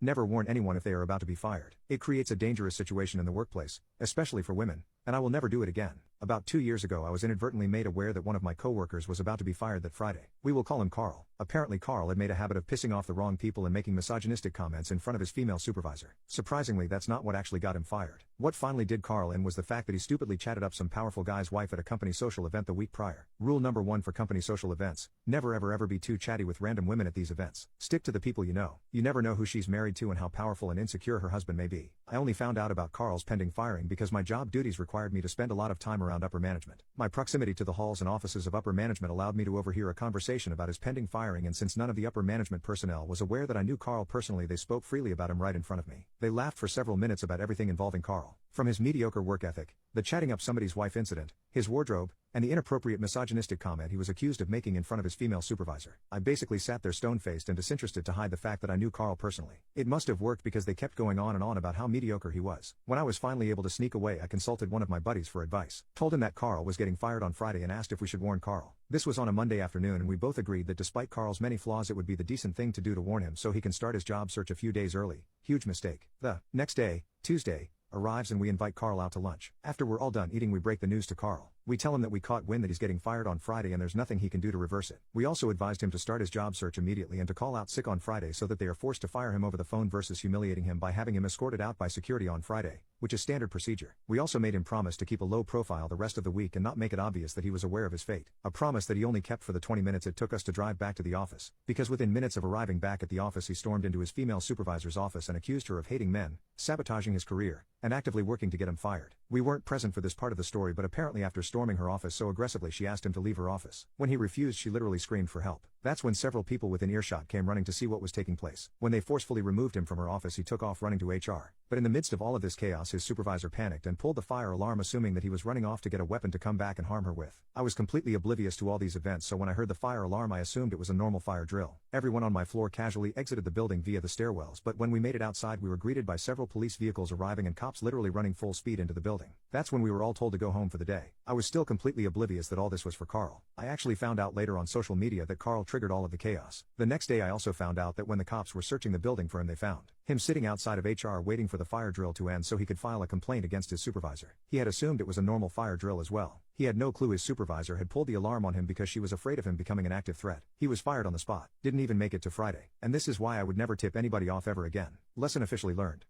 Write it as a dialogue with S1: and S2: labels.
S1: Never warn anyone if they are about to be fired. It creates a dangerous situation in the workplace, especially for women, and I will never do it again. About 2 years ago I was inadvertently made aware that one of my coworkers was about to be fired that Friday. We will call him Carl. Apparently Carl had made a habit of pissing off the wrong people and making misogynistic comments in front of his female supervisor. Surprisingly, that's not what actually got him fired. What finally did Carl in was the fact that he stupidly chatted up some powerful guy's wife at a company social event the week prior. Rule number 1 for company social events: never ever be too chatty with random women at these events. Stick to the people you know. You never know who she's married to and how powerful and insecure her husband may be. I only found out about Carl's pending firing because my job duties required me to spend a lot of time around upper management. My proximity to the halls and offices of upper management allowed me to overhear a conversation about his pending firing, and since none of the upper management personnel was aware that I knew Carl personally, they spoke freely about him right in front of me. They laughed for several minutes about everything involving Carl. From his mediocre work ethic, the chatting up somebody's wife incident, his wardrobe, and the inappropriate misogynistic comment he was accused of making in front of his female supervisor. I basically sat there stone-faced and disinterested to hide the fact that I knew Carl personally. It must have worked because they kept going on and on about how mediocre he was. When I was finally able to sneak away, I consulted one of my buddies for advice. Told him that Carl was getting fired on Friday and asked if we should warn Carl. This was on a Monday afternoon and we both agreed that despite Carl's many flaws it would be the decent thing to do to warn him so he can start his job search a few days early. Huge mistake. The next day, Tuesday, arrives and we invite Carl out to lunch. After we're all done eating, we break the news to Carl. We tell him that we caught wind that he's getting fired on Friday and there's nothing he can do to reverse it. We also advised him to start his job search immediately and to call out sick on Friday so that they are forced to fire him over the phone versus humiliating him by having him escorted out by security on Friday, which is standard procedure. We also made him promise to keep a low profile the rest of the week and not make it obvious that he was aware of his fate. A promise that he only kept for the 20 minutes it took us to drive back to the office, because within minutes of arriving back at the office he stormed into his female supervisor's office and accused her of hating men, sabotaging his career, and actively working to get him fired. We weren't present for this part of the story, but apparently after storming her office so aggressively she asked him to leave her office. When he refused, she literally screamed for help. That's when several people within earshot came running to see what was taking place. When they forcefully removed him from her office, he took off running to HR. But in the midst of all of this chaos, his supervisor panicked and pulled the fire alarm, assuming that he was running off to get a weapon to come back and harm her with. I was completely oblivious to all these events, so when I heard the fire alarm I assumed it was a normal fire drill. Everyone on my floor casually exited the building via the stairwells, but when we made it outside we were greeted by several police vehicles arriving and cops literally running full speed into the building. That's when we were all told to go home for the day. I was still completely oblivious that all this was for Carl. I actually found out later on social media that Carl triggered all of the chaos. The next day I also found out that when the cops were searching the building for him, they found him sitting outside of HR waiting for the fire drill to end so he could file a complaint against his supervisor. He had assumed it was a normal fire drill as well. He had no clue his supervisor had pulled the alarm on him because she was afraid of him becoming an active threat. He was fired on the spot. Didn't even make it to Friday. And this is why I would never tip anybody off ever again. Lesson officially learned.